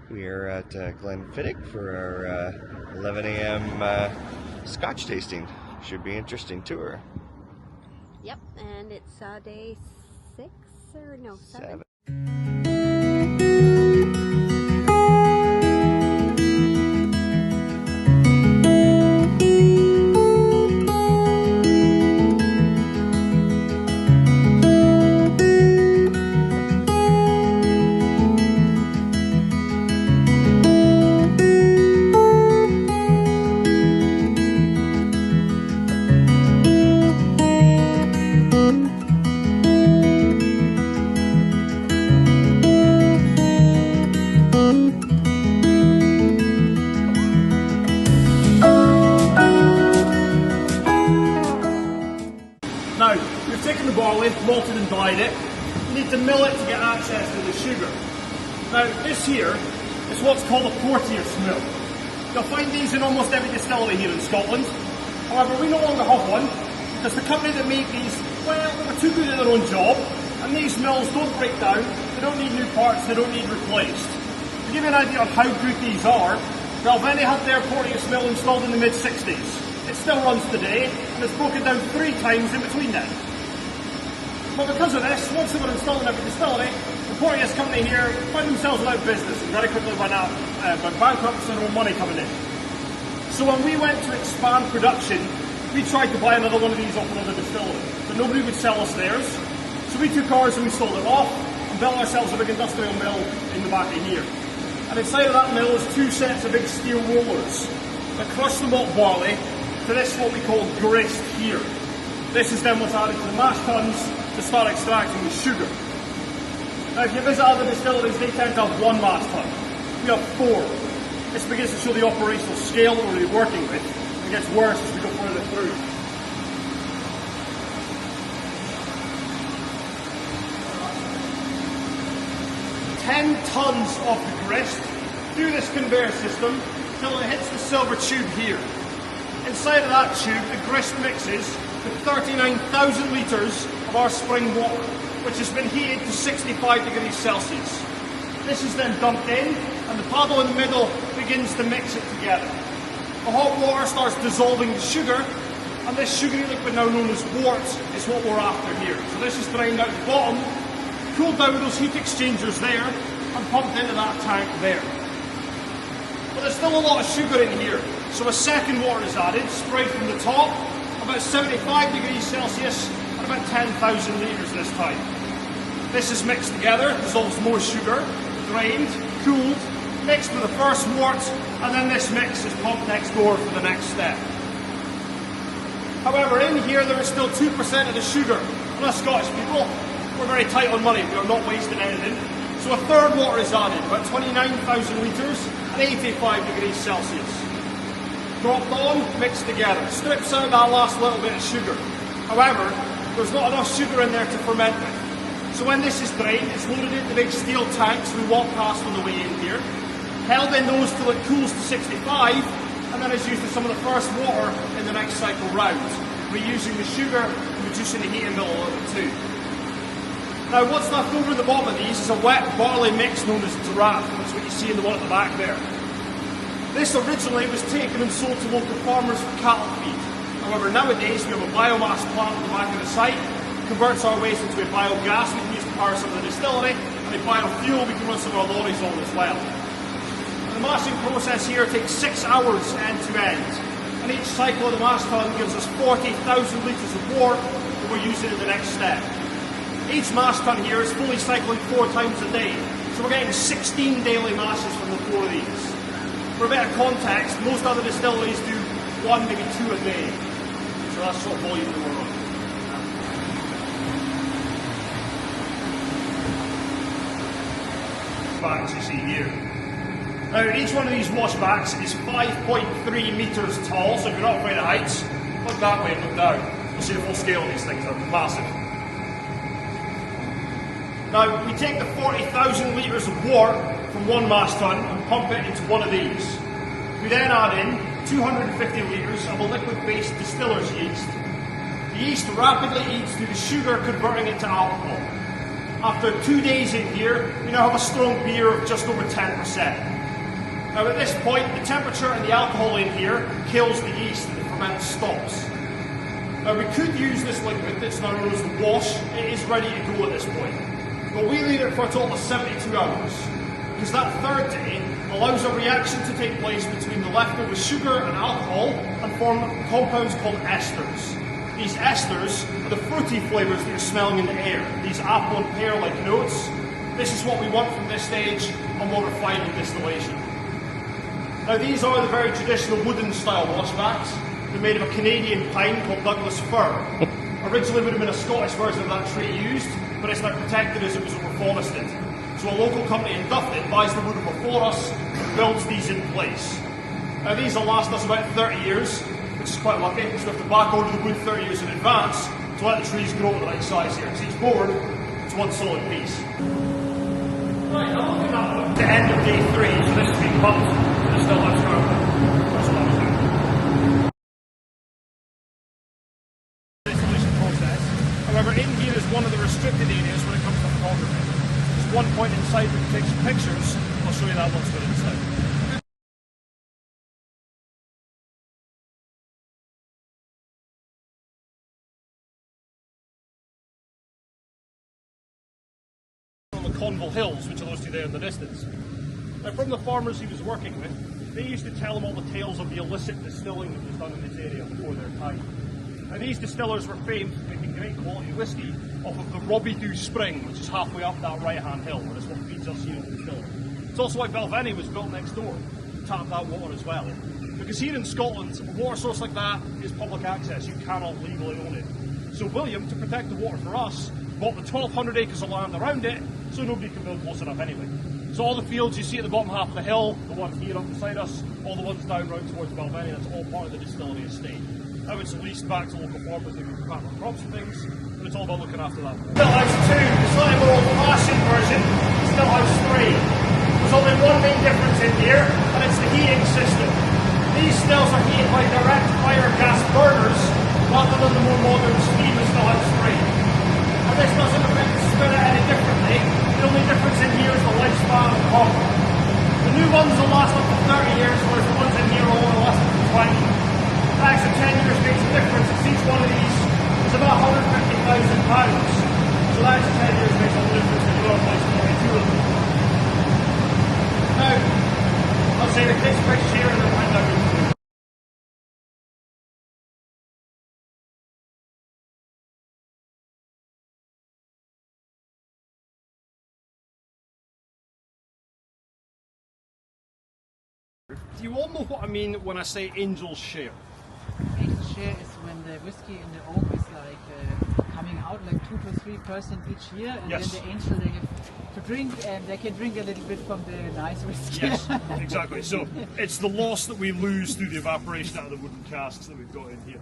We are at Glenfiddich for our 11 a.m. Scotch tasting. Should be interesting tour. Yep, and it's day 6 or no, 7. Now, you've taken the barley, malted and dyed it. You need to mill it to get access to the sugar. Now, this here is what's called a Porteous mill. You'll find these in almost every distillery here in Scotland. However, we no longer have one because the company that make these, well, they were too good at their own job, and these mills don't break down, they don't need new parts, they don't need replaced. To give you an idea of how good these are, Glenfiddich had their Porteous mill installed in the mid-60s. It still runs today, and it's broken down 3 times in between them. But because of this, once they were installed in every distillery, the Porteous company here found themselves without business and very quickly went out by bankruptcy and no money coming in. So when we went to expand production, we tried to buy another one of these off another distillery, but nobody would sell us theirs. So we took ours and we sold it off and built ourselves a big industrial mill in the back of here. And inside of that mill is 2 sets of big steel rollers that crush the malt barley to this what we call grist here. This is then what's added to the mash tuns to start extracting the sugar. Now if you visit other distilleries, they tend to have 1 mash tun. We have 4. This begins to show the operational scale that we're really working with. It gets worse as we go further through. "10 tons of the grist through this conveyor system till it hits the silver tube here. Inside of that tube, the grist mixes with 39,000 litres of our spring water, which has been heated to 65 degrees Celsius. This is then dumped in, and the paddle in the middle begins to mix it together. The hot water starts dissolving the sugar, and this sugary liquid, now known as wort, is what we're after here. So this is drained out the bottom, cooled down with those heat exchangers there, and pumped into that tank there. But there's still a lot of sugar in here, so a second wort is added, sprayed from the top, about 75 degrees Celsius, and about 10,000 litres this time. This is mixed together, dissolves more sugar, drained, cooled, mixed with the first wort, and then this mix is pumped next door for the next step. However, in here there is still 2% of the sugar, and us Scottish people, we're very tight on money, we are not wasting anything. So a third wort is added, about 29,000 litres and 85 degrees Celsius. Dropped on, mixed together. Strips out that last little bit of sugar. However, there's not enough sugar in there to ferment with. So when this is drained, it's loaded into big steel tanks we walk past on the way in here, held in those till it cools to 65, and then is used as some of the first water in the next cycle round, reusing the sugar and reducing the heat in the middle a little bit too. Now what's left over at the bottom of these is a wet barley mix known as draff. That's what you see in the one at the back there. This originally was taken and sold to local farmers for cattle feed. However, nowadays we have a biomass plant at the back of the site, converts our waste into a biogas we can use to power some of the distillery, and a biofuel we can run some of our lorries on as well. And the mashing process here takes 6 hours end to end, and each cycle of the mash tun gives us 40,000 litres of wort that we're using in the next step. Each mash tun here is fully cycling 4 times a day, so we're getting 16 daily mashes from the 4 of these. For a bit of context, most other distilleries do 1, maybe 2 a day, so that's sort of volume that we're on. Backs you see here. Now each one of these wash backs is 5.3 metres tall, so if you're not afraid of heights, look that way and look down. You'll see the full scale of these things, they're massive. Now we take the 40,000 litres of wort from 1 mash tun and pump it into one of these. We then add in 250 litres of a liquid-based distiller's yeast. The yeast rapidly eats through the sugar, converting it to alcohol. After 2 days in here, we now have a strong beer of just over 10%. Now at this point, the temperature and the alcohol in here kills the yeast and the ferment stops. Now we could use this liquid that's now known as the wash. It is ready to go at this point. But we leave it for a total of 72 hours, because that third day allows a reaction to take place between the leftover sugar and alcohol and form compounds called esters. These esters are the fruity flavours that you're smelling in the air, these apple and pear-like notes. This is what we want from this stage on more refined distillation. Now these are the very traditional wooden style washbacks. They're made of a Canadian pine called Douglas fir. Originally would have been a Scottish version of that tree used, but it's now protected as it was overforested. So a local company in Dublin buys the wood before us and builds these in place. Now these will last us about 30 years, which is quite lucky, so we have to back order the wood 30 years in advance to let the trees grow to the right size here. So each board is one solid piece. Right, now looking at the end of day 3, so this has been cut, there's still much going on. That's what I was doing. Distillation process. However, in here is one of the restricted areas when it comes to photography. There's one point inside that takes pictures. I'll show you that once we're inside. Conville Hills, which are those two there in the distance. Now, from the farmers he was working with, they used to tell him all the tales of the illicit distilling that was done in this area before their time. And these distillers were famed for making great quality whiskey off of the Robbie-Doo Spring, which is halfway up that right-hand hill, where it's what feeds us here at the distillery. It's also why Balvenie was built next door, to tap that water as well. Because here in Scotland, a water source like that is public access. You cannot legally own it. So William, to protect the water for us, bought the 1,200 acres of land around it, so nobody can build close enough anyway. So all the fields you see at the bottom half of the hill, the ones here up beside us, all the ones down round towards Balvenie, that's all part of the distillery estate. Now it's leased back to local farmers who can plant their crops and things, but it's all about looking after that. Stillhouse 2, the slightly more old-fashioned version, Stillhouse 3. There's only one main difference in here, and it's the heating system. These stills are heated by direct fire gas burners, rather than the more modern steam of Stillhouse 3. And this doesn't affect the spirit any differently. The only difference in here is the lifespan of the bottle. The new ones will last up to 30 years, whereas the ones in here will only last up to 20. The extra 10 years makes a difference, because each one of these is about £150,000. So that extra 10 years makes all the difference in your place to only two of them. Now, I'll say the case pictures here and then find out what to do. Do you all know what I mean when I say angel's share? Angel's share is when the whiskey in the oak is like coming out like 2 to 3% each year, and yes. Then the angel they get to drink, and they can drink a little bit from the nice whiskey. Yes, exactly. So it's the loss that we lose through the evaporation out of the wooden casks that we've got in here.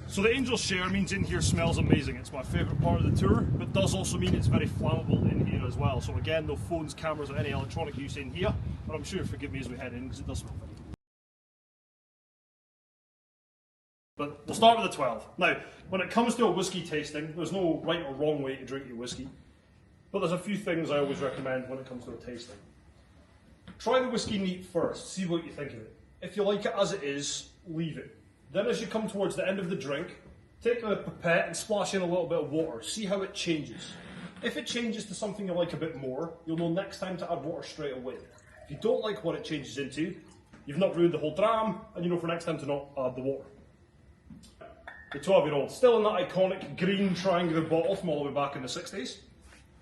So the angel's share means in here smells amazing. It's my favourite part of the tour, but does also mean it's very flammable in here as well. So again, no phones, cameras or any electronic use in here, but I'm sure you'll forgive me as we head in because it does smell funny. But we'll start with the 12. Now, when it comes to a whiskey tasting, there's no right or wrong way to drink your whiskey, but there's a few things I always recommend when it comes to a tasting. Try the whiskey neat first, see what you think of it. If you like it as it is, leave it. Then as you come towards the end of the drink, take a pipette and splash in a little bit of water. See how it changes. If it changes to something you like a bit more, you'll know next time to add water straight away. If you don't like what it changes into, you've not ruined the whole dram, and you know for next time to not add the water. The 12-year-old, still in that iconic green triangular bottle from all the way back in the 60s.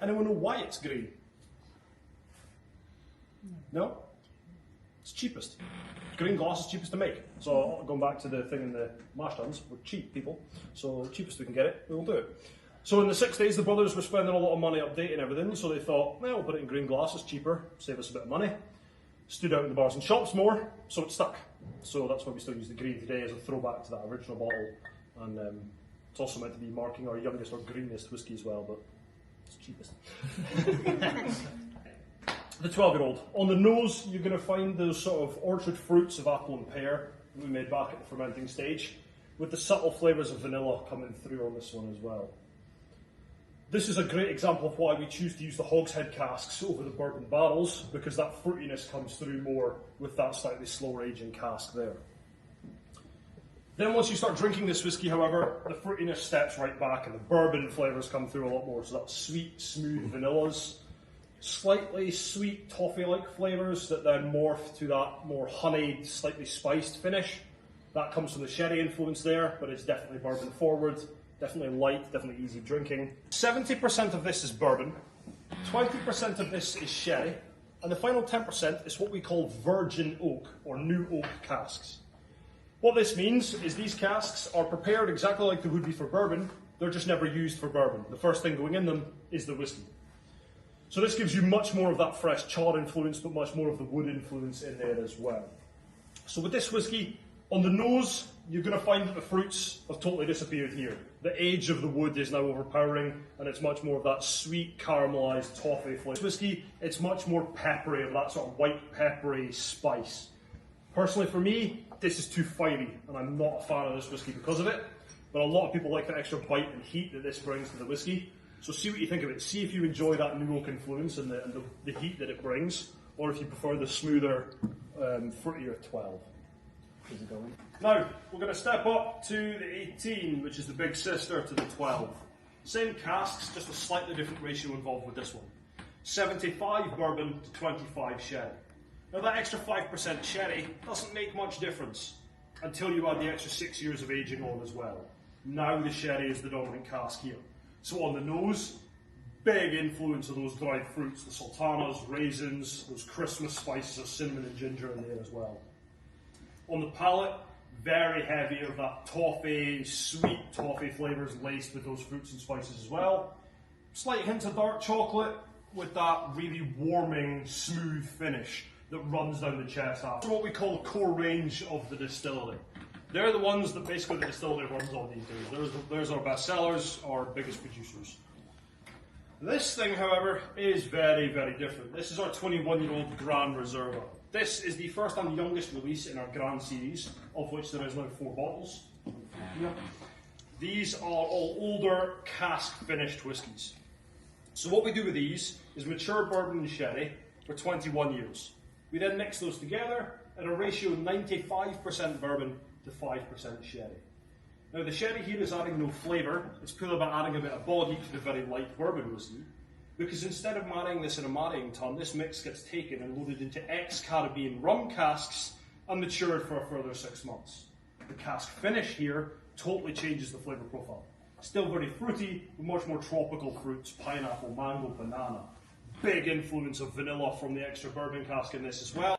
Anyone know why it's green? No? It's cheapest. Green glass is cheapest to make. So going back to the thing in the mash tuns, we're cheap people, so cheapest we can get it, we will do it. So in the 60s, the brothers were spending a lot of money updating everything, so they thought, well, we'll put it in green glass, it's cheaper, save us a bit of money. Stood out in the bars and shops more, so it stuck. So that's why we still use the green today as a throwback to that original bottle. And it's also meant to be marking our youngest or greenest whiskey as well, but it's cheapest. The 12-year-old. On the nose, you're going to find those sort of orchard fruits of apple and pear that we made back at the fermenting stage, with the subtle flavours of vanilla coming through on this one as well. This is a great example of why we choose to use the hogshead casks over the bourbon barrels, because that fruitiness comes through more with that slightly slower aging cask there. Then once you start drinking this whiskey, however, the fruitiness steps right back and the bourbon flavours come through a lot more. So that's sweet, smooth vanillas, slightly sweet toffee-like flavours that then morph to that more honeyed, slightly spiced finish. That comes from the sherry influence there, but it's definitely bourbon forward, definitely light, definitely easy drinking. 70% of this is bourbon, 20% of this is sherry, and the final 10% is what we call virgin oak or new oak casks. What this means is these casks are prepared exactly like they would be for bourbon, they're just never used for bourbon. The first thing going in them is the whiskey. So this gives you much more of that fresh charred influence, but much more of the wood influence in there as well. So with this whiskey, on the nose, you're going to find that the fruits have totally disappeared here. The age of the wood is now overpowering, and it's much more of that sweet caramelised toffee flavour. This whiskey, it's much more peppery, of that sort of white peppery spice. Personally for me, this is too fiery, and I'm not a fan of this whiskey because of it, but a lot of people like the extra bite and heat that this brings to the whiskey. So see what you think of it. See if you enjoy that new oak influence and the heat that it brings, or if you prefer the smoother, fruitier 12. Is it going? Now, we're going to step up to the 18, which is the big sister to the 12. Same casks, just a slightly different ratio involved with this one. 75 bourbon to 25 sherry. Now that extra 5% sherry doesn't make much difference until you add the extra 6 years of aging on as well. Now the sherry is the dominant cask here. So on the nose, big influence of those dried fruits, the sultanas, raisins, those Christmas spices of cinnamon and ginger in there as well. On the palate, very heavy of that toffee, sweet toffee flavours laced with those fruits and spices as well. Slight hint of dark chocolate with that really warming, smooth finish that runs down the chest after. What we call the core range of the distillery. They're the ones that basically the distillery runs on these days. There's our best sellers, our biggest producers. This thing, however, is very, very different. This is our 21-year-old Grand Reserva. This is the first and youngest release in our Grand series, of which there is now 4 bottles. These are all older cask-finished whiskies. So what we do with these is mature bourbon and sherry for 21 years. We then mix those together at a ratio of 95% bourbon to 5% sherry. Now the sherry here is adding no flavour, it's purely about adding a bit of body to the very light bourbon whiskey, because instead of marrying this in a marrying tun, this mix gets taken and loaded into ex-Caribbean rum casks and matured for a further 6 months. The cask finish here totally changes the flavour profile. Still very fruity, with much more tropical fruits, pineapple, mango, banana. Big influence of vanilla from the extra bourbon cask in this as well.